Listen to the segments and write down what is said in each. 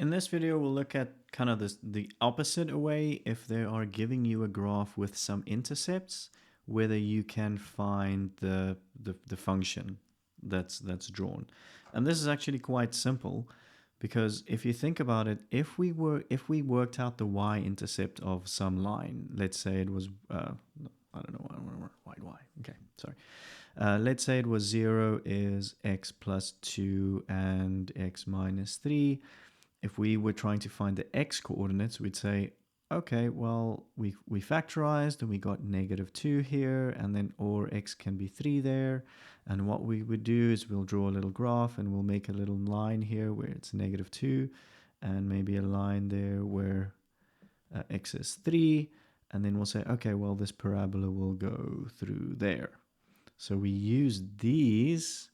In this video, we'll look at kind of the opposite way. If they are giving you a graph with some intercepts, whether you can find the function that's drawn. And this is actually quite simple, because if you think about it, if we worked out the y-intercept of some line, let's say it was I don't know, y. Okay, sorry. Let's say it was 0 is x plus 2 and x minus 3. If we were trying to find the x coordinates, we'd say, okay, well, we factorized and we got -2 here, and then or x can be 3 there. And what we would do is we'll draw a little graph and we'll make a little line here where it's -2, and maybe a line there where x is 3. And then we'll say, okay, well, this parabola will go through there. So we use these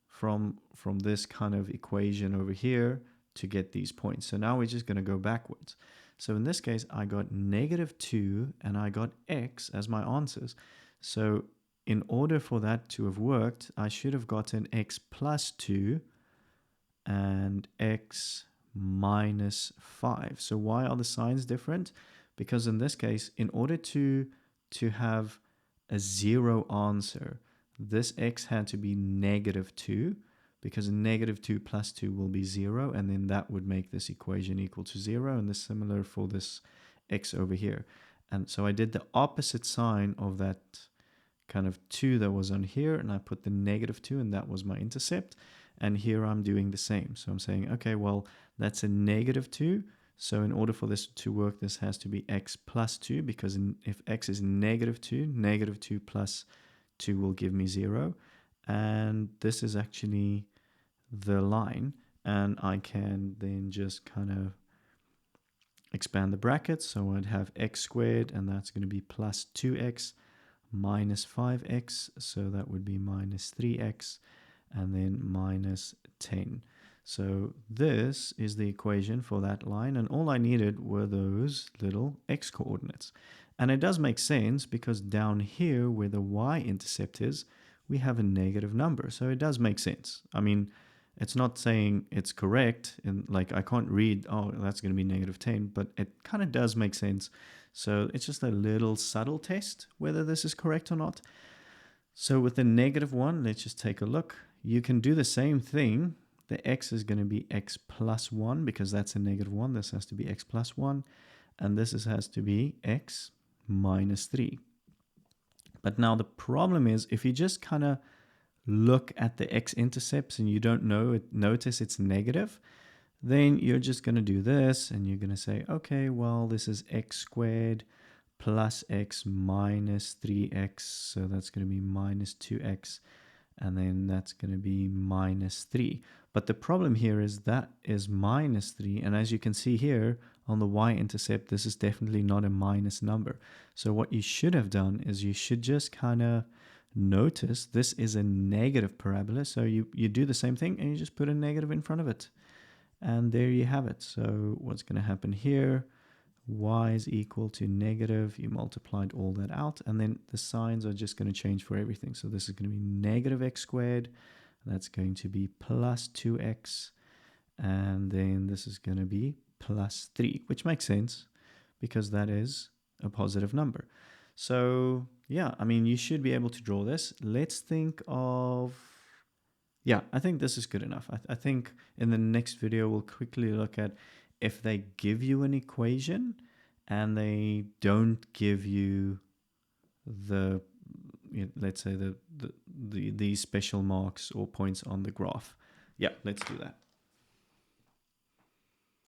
from this kind of equation over here to get these points. So now we're just going to go backwards. So in this case, I got -2 and I got x as my answers. So in order for that to have worked, I should have gotten x plus 2 and x minus 5. So why are the signs different? Because in this case, in order to have a 0 answer, this x had to be -2, because -2 plus 2 will be 0, and then that would make this equation equal to 0, and this is similar for this x over here. And so I did the opposite sign of that kind of 2 that was on here, and I put the -2, and that was my intercept. And here I'm doing the same. So I'm saying, okay, well, that's a -2. So in order for this to work, this has to be x plus 2, because if x is -2, -2 plus 2 will give me 0. And this is actually the line. And I can then just kind of expand the brackets. So I'd have x squared, and that's going to be plus 2x minus 5x. So that would be minus 3x, and then minus 10. So this is the equation for that line, and all I needed were those little x coordinates. And it does make sense, because down here where the y-intercept is, we have a negative number. So it does make sense. I mean, it's not saying it's correct, and like I can't read, oh, that's going to be -10, but it kind of does make sense. So it's just a little subtle test whether this is correct or not. So with the -1, let's just take a look. You can do the same thing. The x is going to be x plus 1, because that's a -1. This has to be x plus 1. And this has to be x minus 3. But now the problem is, if you just kind of look at the x-intercepts and you don't notice it's negative, then you're just going to do this, and you're going to say, okay, well, this is x squared plus x minus 3x. So that's going to be minus 2x. And then that's going to be minus 3. But the problem here is that is minus 3. And as you can see here on the y-intercept, this is definitely not a minus number. So what you should have done is you should just kind of notice this is a negative parabola. So you do the same thing, and you just put a negative in front of it. And there you have it. So what's going to happen here? Y is equal to negative. You multiplied all that out, and then the signs are just going to change for everything. So this is going to be negative x squared. That's going to be plus 2x. And then this is going to be plus 3, which makes sense because that is a positive number. So yeah, I mean, you should be able to draw this. Let's think of... Yeah, I think this is good enough. I think in the next video, we'll quickly look at if they give you an equation and they don't give you the, let's say, these special marks or points on the graph. Yeah, let's do that.